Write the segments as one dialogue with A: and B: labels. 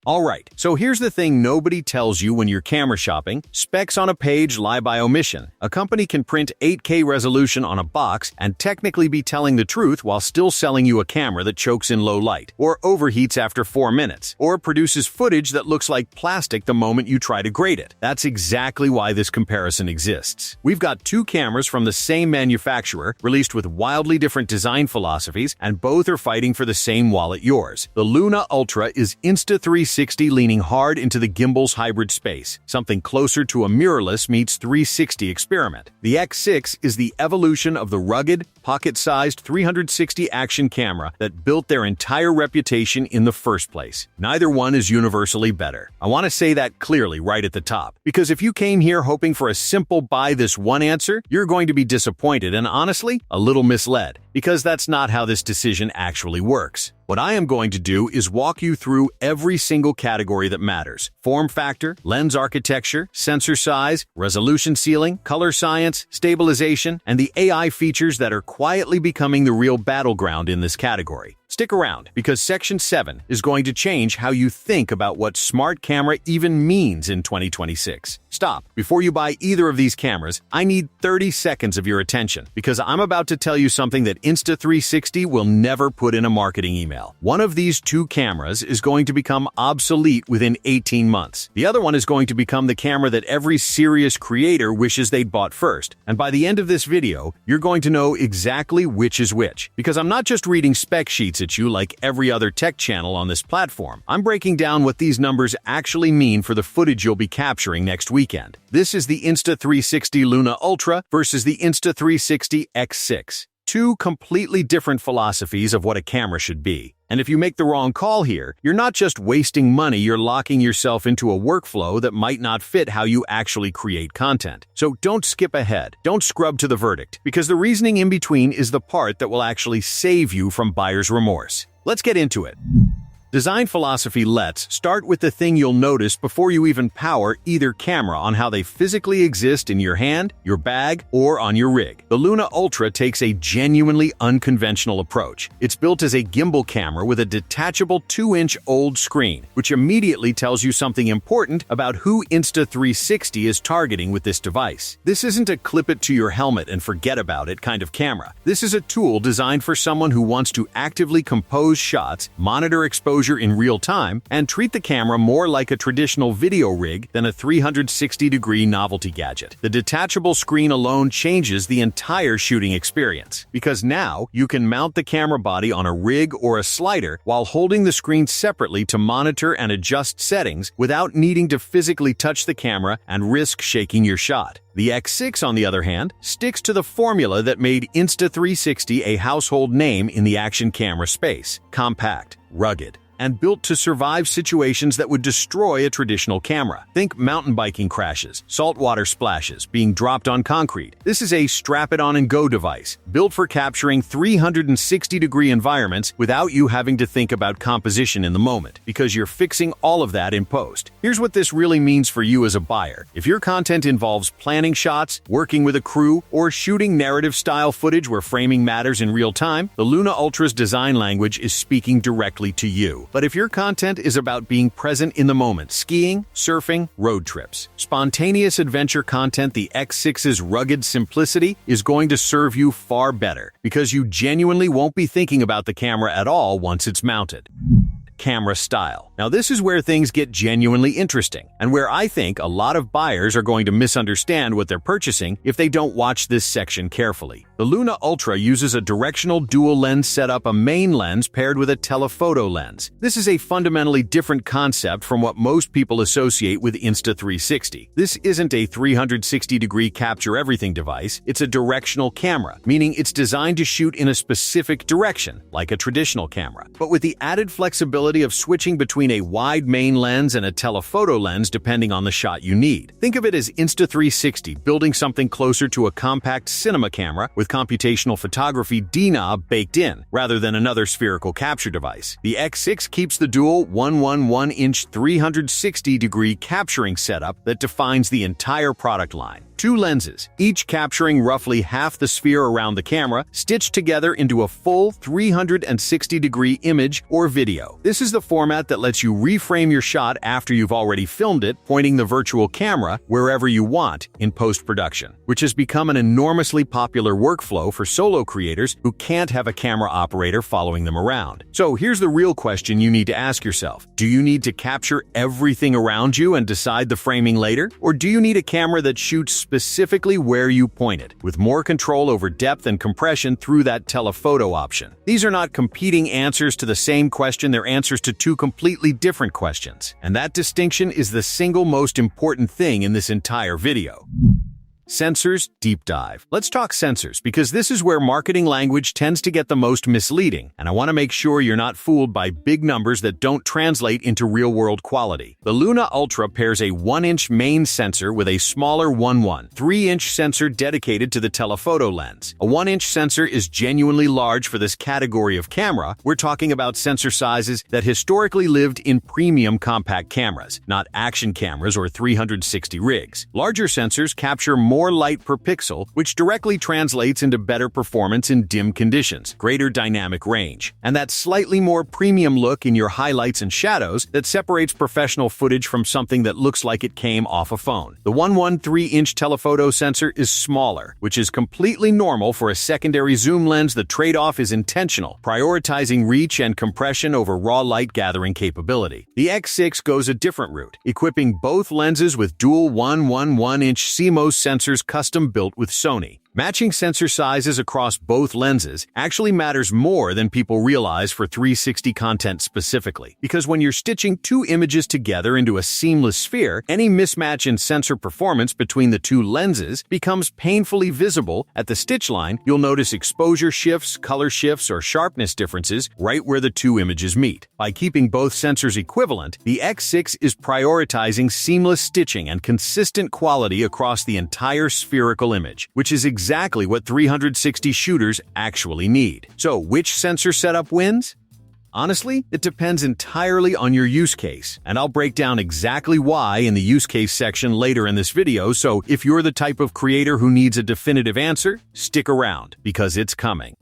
A: Alright, so here's the thing nobody tells you when you're camera shopping. Specs on a page lie by omission. A company can print 8K resolution on a box and technically be telling the truth while still selling you a camera that chokes in low light, or overheats after 4 minutes, or produces footage that looks like plastic the moment you try to grade it. That's exactly why this comparison exists. We've got two cameras from the same manufacturer, released with wildly different design philosophies, and both are fighting for the same wallet, yours. The Luna Ultra is Insta360 leaning hard into the gimbal's hybrid space, something closer to a mirrorless meets 360 experiment. The X6 is the evolution of the rugged, pocket-sized 360 action camera that built their entire reputation in the first place. Neither one is universally better. I want to say that clearly right at the top, because if you came here hoping for a simple buy this one answer, you're going to be disappointed and honestly, a little misled, because that's not how this decision actually works. What I am going to do is walk you through every single category that matters: form factor, lens architecture, sensor size, resolution ceiling, color science, stabilization, and the AI features that are quietly becoming the real battleground in this category. Stick around, because Section 7 is going to change how you think about what smart camera even means in 2026. Stop. Before you buy either of these cameras, I need 30 seconds of your attention, because I'm about to tell you something that Insta360 will never put in a marketing email. One of these two cameras is going to become obsolete within 18 months. The other one is going to become the camera that every serious creator wishes they'd bought first. And by the end of this video, you're going to know exactly which is which, because I'm not just reading spec sheets at you like every other tech channel on this platform. I'm breaking down what these numbers actually mean for the footage you'll be capturing next weekend. This is the Insta360 Luna Ultra versus the Insta360 X6. Two completely different philosophies of what a camera should be. And if you make the wrong call here, you're not just wasting money, you're locking yourself into a workflow that might not fit how you actually create content. So don't skip ahead. Don't scrub to the verdict, because the reasoning in between is the part that will actually save you from buyer's remorse. Let's get into it. Design philosophy. Let's start with the thing you'll notice before you even power either camera on how they physically exist in your hand, your bag, or on your rig. The Luna Ultra takes a genuinely unconventional approach. It's built as a gimbal camera with a detachable 2-inch OLED screen, which immediately tells you something important about who Insta360 is targeting with this device. This isn't a clip it to your helmet and forget about it kind of camera. This is a tool designed for someone who wants to actively compose shots, monitor exposure in real time, and treat the camera more like a traditional video rig than a 360-degree novelty gadget. The detachable screen alone changes the entire shooting experience, because now you can mount the camera body on a rig or a slider while holding the screen separately to monitor and adjust settings without needing to physically touch the camera and risk shaking your shot. The X6, on the other hand, sticks to the formula that made Insta360 a household name in the action camera space: compact, rugged, and built to survive situations that would destroy a traditional camera. Think mountain biking crashes, saltwater splashes, being dropped on concrete. This is a strap-it-on-and-go device, built for capturing 360-degree environments without you having to think about composition in the moment, because you're fixing all of that in post. Here's what this really means for you as a buyer. If your content involves planning shots, working with a crew, or shooting narrative-style footage where framing matters in real time, the Luna Ultra's design language is speaking directly to you. But if your content is about being present in the moment, skiing, surfing, road trips, spontaneous adventure content, the X6's rugged simplicity is going to serve you far better, because you genuinely won't be thinking about the camera at all once it's mounted. Camera style. Now this is where things get genuinely interesting, and where I think a lot of buyers are going to misunderstand what they're purchasing if they don't watch this section carefully. The Luna Ultra uses a directional dual lens setup, a main lens paired with a telephoto lens. This is a fundamentally different concept from what most people associate with Insta360. This isn't a 360-degree capture everything device, it's a directional camera, meaning it's designed to shoot in a specific direction, like a traditional camera, but with the added flexibility of switching between a wide main lens and a telephoto lens depending on the shot you need. Think of it as Insta360 building something closer to a compact cinema camera with with computational photography D-knob baked in, rather than another spherical capture device. The X6 keeps the dual 111-inch 360-degree capturing setup that defines the entire product line. Two lenses, each capturing roughly half the sphere around the camera, stitched together into a full 360-degree image or video. This is the format that lets you reframe your shot after you've already filmed it, pointing the virtual camera wherever you want in post-production, which has become an enormously popular workflow for solo creators who can't have a camera operator following them around. So here's the real question you need to ask yourself. Do you need to capture everything around you and decide the framing later? Or do you need a camera that shoots specifically where you point it, with more control over depth and compression through that telephoto option? These are not competing answers to the same question, they're answers to two completely different questions. And that distinction is the single most important thing in this entire video. Sensors deep dive. Let's talk sensors, because this is where marketing language tends to get the most misleading, and I want to make sure you're not fooled by big numbers that don't translate into real-world quality. The Luna Ultra pairs a 1-inch main sensor with a smaller 3-inch sensor dedicated to the telephoto lens. A 1-inch sensor is genuinely large for this category of camera. We're talking about sensor sizes that historically lived in premium compact cameras, not action cameras or 360 rigs. Larger sensors capture more light per pixel, which directly translates into better performance in dim conditions, greater dynamic range, and that slightly more premium look in your highlights and shadows that separates professional footage from something that looks like it came off a phone. The 113-inch telephoto sensor is smaller, which is completely normal for a secondary zoom lens. The trade-off is intentional, prioritizing reach and compression over raw light gathering capability. The X6 goes a different route, equipping both lenses with dual 111-inch CMOS sensors custom-built with Sony. Matching sensor sizes across both lenses actually matters more than people realize for 360 content specifically, because when you're stitching two images together into a seamless sphere, any mismatch in sensor performance between the two lenses becomes painfully visible. At the stitch line, you'll notice exposure shifts, color shifts, or sharpness differences right where the two images meet. By keeping both sensors equivalent, the X6 is prioritizing seamless stitching and consistent quality across the entire spherical image, which is exactly what 360 shooters actually need. So, which sensor setup wins? Honestly, it depends entirely on your use case, and I'll break down exactly why in the use case section later in this video, so if you're the type of creator who needs a definitive answer, stick around, because it's coming.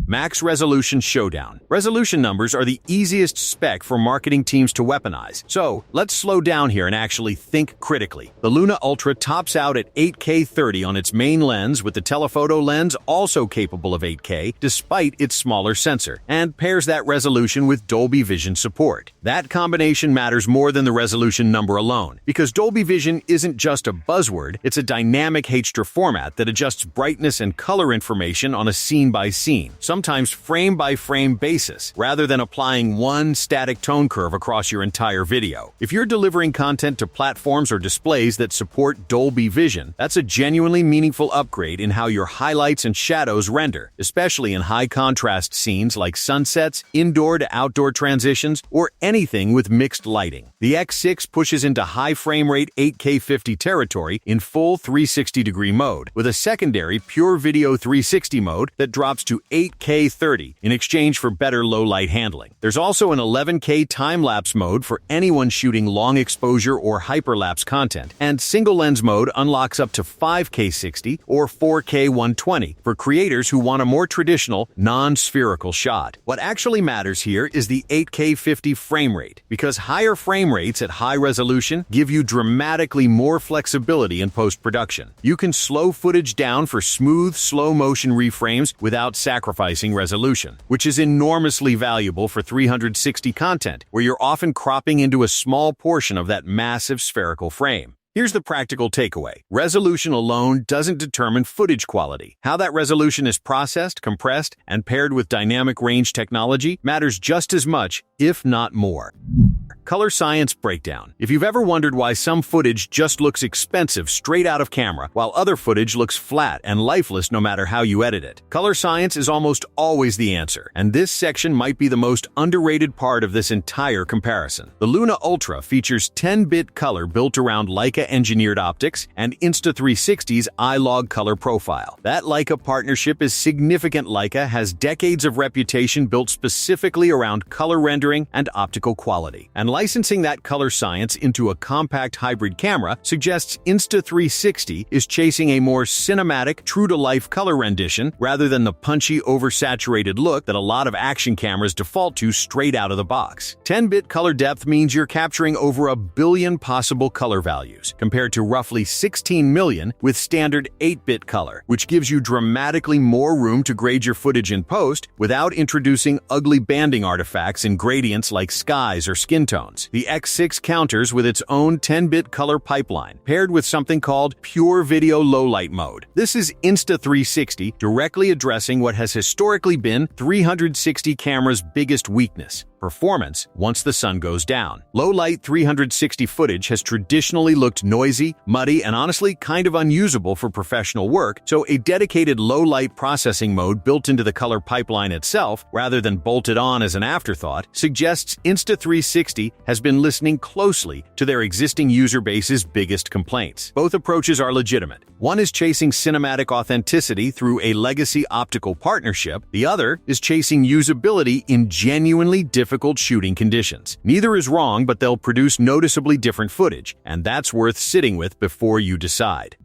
A: Max Resolution Showdown. Resolution numbers are the easiest spec for marketing teams to weaponize. So, let's slow down here and actually think critically. The Luna Ultra tops out at 8K 30 on its main lens, with the telephoto lens also capable of 8K despite its smaller sensor, and pairs that resolution with Dolby Vision support. That combination matters more than the resolution number alone, because Dolby Vision isn't just a buzzword, it's a dynamic HDR format that adjusts brightness and color information on a scene-by-scene, sometimes frame-by-frame basis, rather than applying one static tone curve across your entire video. If you're delivering content to platforms or displays that support Dolby Vision, that's a genuinely meaningful upgrade in how your highlights and shadows render, especially in high-contrast scenes like sunsets, indoor to outdoor transitions, or anything with mixed lighting. The X6 pushes into high frame rate 8K 50 territory in full 360-degree mode, with a secondary PureVideo 360 mode that drops to 8K 30 in exchange for better low-light handling. There's also an 11K time-lapse mode for anyone shooting long exposure or hyperlapse content, and single-lens mode unlocks up to 5K 60 or 4K 120 for creators who want a more traditional, non-spherical shot. What actually matters here is the 8K 50 frame rate, because higher frame rates at high resolution give you dramatically more flexibility in post-production. You can slow footage down for smooth, slow-motion reframes without sacrificing resolution, which is enormously valuable for 360 content, where you're often cropping into a small portion of that massive spherical frame. Here's the practical takeaway. Resolution alone doesn't determine footage quality. How that resolution is processed, compressed, and paired with dynamic range technology matters just as much, if not more. Color Science Breakdown. If you've ever wondered why some footage just looks expensive straight out of camera, while other footage looks flat and lifeless no matter how you edit it, color science is almost always the answer, and this section might be the most underrated part of this entire comparison. The Luna Ultra features 10-bit color built around Leica-engineered optics and Insta360's iLog color profile. That Leica partnership is significant. Leica has decades of reputation built specifically around color rendering and optical quality, and licensing that color science into a compact hybrid camera suggests Insta360 is chasing a more cinematic, true-to-life color rendition rather than the punchy, oversaturated look that a lot of action cameras default to straight out of the box. 10-bit color depth means you're capturing over 1 billion possible color values, compared to roughly 16 million with standard 8-bit color, which gives you dramatically more room to grade your footage in post without introducing ugly banding artifacts in gradients like skies or skin tones. The X6 counters with its own 10-bit color pipeline, paired with something called PureVideo low-light mode. This is Insta360 directly addressing what has historically been 360 cameras' biggest weakness: performance once the sun goes down. Low-light 360 footage has traditionally looked noisy, muddy, and honestly kind of unusable for professional work, so a dedicated low-light processing mode built into the color pipeline itself, rather than bolted on as an afterthought, suggests Insta360 has been listening closely to their existing user base's biggest complaints. Both approaches are legitimate. One is chasing cinematic authenticity through a legacy optical partnership, the other is chasing usability in genuinely difficult shooting conditions. Neither is wrong, but they'll produce noticeably different footage, and that's worth sitting with before you decide.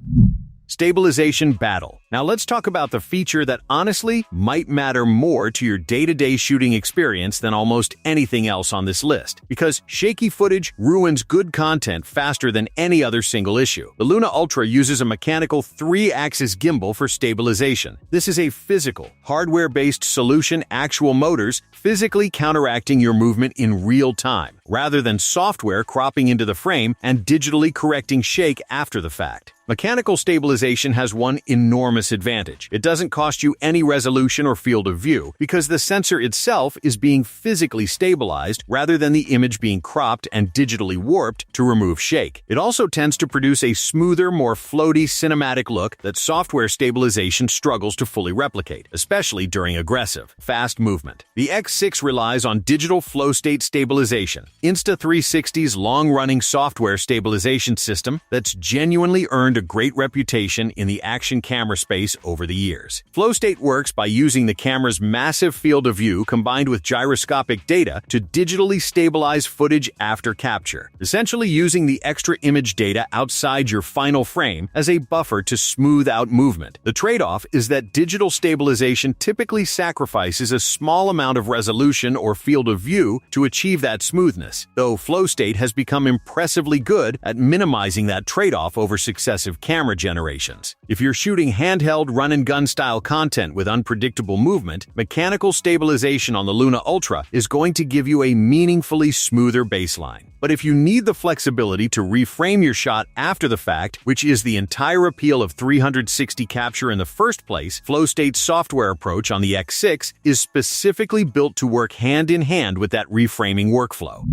A: Stabilization battle. Now let's talk about the feature that honestly might matter more to your day-to-day shooting experience than almost anything else on this list, because shaky footage ruins good content faster than any other single issue. The Luna Ultra uses a mechanical 3-axis gimbal for stabilization. This is a physical, hardware-based solution, actual motors physically counteracting your movement in real time, rather than software cropping into the frame and digitally correcting shake after the fact. Mechanical stabilization has one enormous advantage. It doesn't cost you any resolution or field of view because the sensor itself is being physically stabilized rather than the image being cropped and digitally warped to remove shake. It also tends to produce a smoother, more floaty cinematic look that software stabilization struggles to fully replicate, especially during aggressive, fast movement. The X6 relies on digital FlowState stabilization, Insta360's long-running software stabilization system that's genuinely earned a great reputation in the action camera space over the years. FlowState works by using the camera's massive field of view combined with gyroscopic data to digitally stabilize footage after capture, essentially using the extra image data outside your final frame as a buffer to smooth out movement. The trade-off is that digital stabilization typically sacrifices a small amount of resolution or field of view to achieve that smoothness, though FlowState has become impressively good at minimizing that trade-off over successive camera generations. If you're shooting handheld run-and-gun style content with unpredictable movement, mechanical stabilization on the Luna Ultra is going to give you a meaningfully smoother baseline. But if you need the flexibility to reframe your shot after the fact, which is the entire appeal of 360 capture in the first place, FlowState's software approach on the X6 is specifically built to work hand-in-hand with that reframing workflow.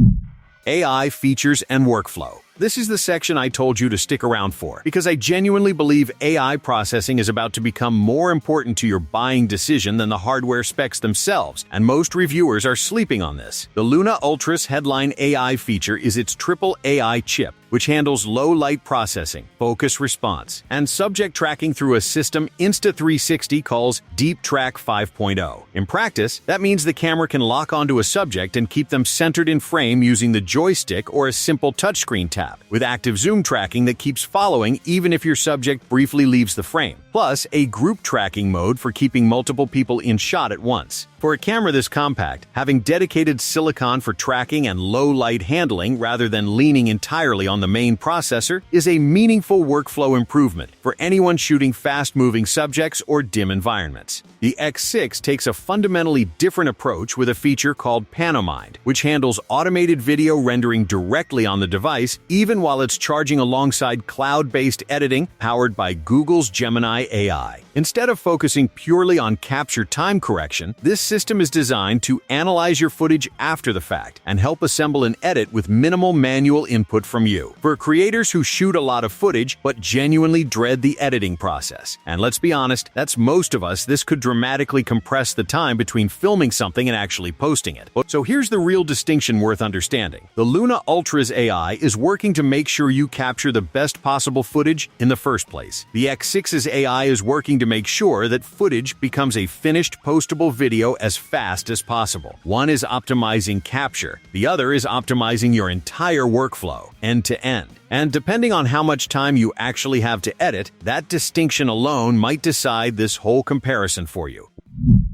A: AI features and workflow. This is the section I told you to stick around for, because I genuinely believe AI processing is about to become more important to your buying decision than the hardware specs themselves, and most reviewers are sleeping on this. The Luna Ultra's headline AI feature is its triple AI chip, which handles low-light processing, focus response, and subject tracking through a system Insta360 calls Deep Track 5.0. In practice, that means the camera can lock onto a subject and keep them centered in frame using the joystick or a simple touchscreen tap, with active zoom tracking that keeps following even if your subject briefly leaves the frame, plus a group tracking mode for keeping multiple people in shot at once. For a camera this compact, having dedicated silicon for tracking and low-light handling rather than leaning entirely on the main processor is a meaningful workflow improvement for anyone shooting fast-moving subjects or dim environments. The X6 takes a fundamentally different approach with a feature called PanoMind, which handles automated video rendering directly on the device even while it's charging alongside cloud-based editing powered by Google's Gemini AI. Instead of focusing purely on capture time correction, this system is designed to analyze your footage after the fact and help assemble an edit with minimal manual input from you. For creators who shoot a lot of footage but genuinely dread the editing process, and let's be honest, that's most of us, this could dramatically compress the time between filming something and actually posting it. So here's the real distinction worth understanding. The Luna Ultra's AI is working to make sure you capture the best possible footage in the first place. The X6's AI is working to make sure that footage becomes a finished postable video as fast as possible. One is optimizing capture, the other is optimizing your entire workflow, end to end. And depending on how much time you actually have to edit, that distinction alone might decide this whole comparison for you.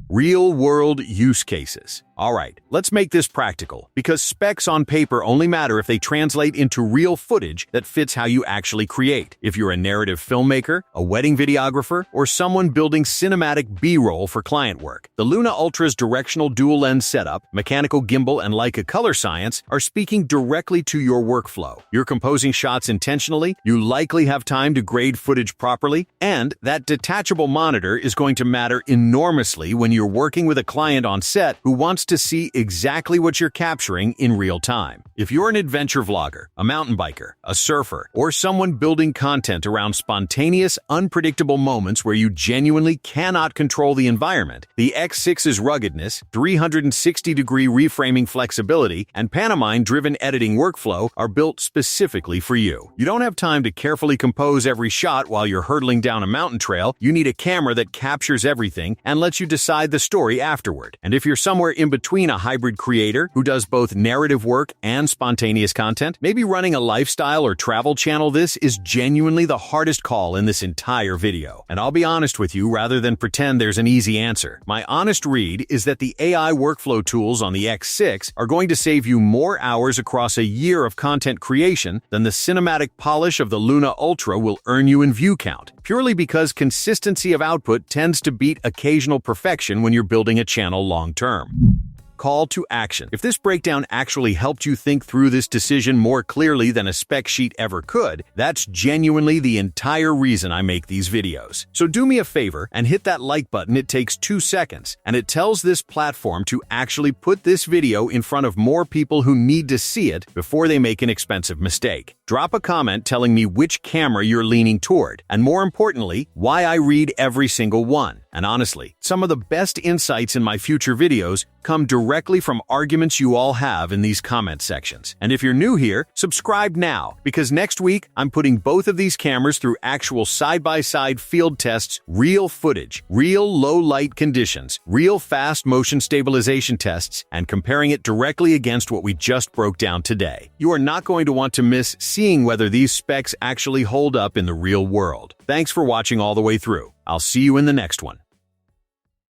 A: Real-world use cases. Alright, let's make this practical, because specs on paper only matter if they translate into real footage that fits how you actually create. If you're a narrative filmmaker, a wedding videographer, or someone building cinematic B-roll for client work, the Luna Ultra's directional dual-lens setup, mechanical gimbal, and Leica color science are speaking directly to your workflow. You're composing shots intentionally, you likely have time to grade footage properly, and that detachable monitor is going to matter enormously when you're working with a client on set who wants to see exactly what you're capturing in real time. If you're an adventure vlogger, a mountain biker, a surfer, or someone building content around spontaneous, unpredictable moments where you genuinely cannot control the environment, the X6's ruggedness, 360-degree reframing flexibility, and PanoMind-driven editing workflow are built specifically for you. You don't have time to carefully compose every shot while you're hurtling down a mountain trail. You need a camera that captures everything and lets you decide the story afterward. And if you're somewhere in between a hybrid creator who does both narrative work and spontaneous content, maybe running a lifestyle or travel channel, this is genuinely the hardest call in this entire video. And I'll be honest with you, rather than pretend there's an easy answer. My honest read is that the AI workflow tools on the X6 are going to save you more hours across a year of content creation than the cinematic polish of the Luna Ultra will earn you in view count, purely because consistency of output tends to beat occasional perfection when you're building a channel long-term. Call to action. If this breakdown actually helped you think through this decision more clearly than a spec sheet ever could, that's genuinely the entire reason I make these videos. So do me a favor and hit that like button. It takes 2 seconds, and it tells this platform to actually put this video in front of more people who need to see it before they make an expensive mistake. Drop a comment telling me which camera you're leaning toward, and more importantly, why I read every single one. And honestly, some of the best insights in my future videos come directly from arguments you all have in these comment sections. And if you're new here, subscribe now, because next week I'm putting both of these cameras through actual side-by-side field tests, real footage, real low-light conditions, real fast motion stabilization tests, and comparing it directly against what we just broke down today. You are not going to want to miss seeing whether these specs actually hold up in the real world. Thanks for watching all the way through. I'll see you in the next one.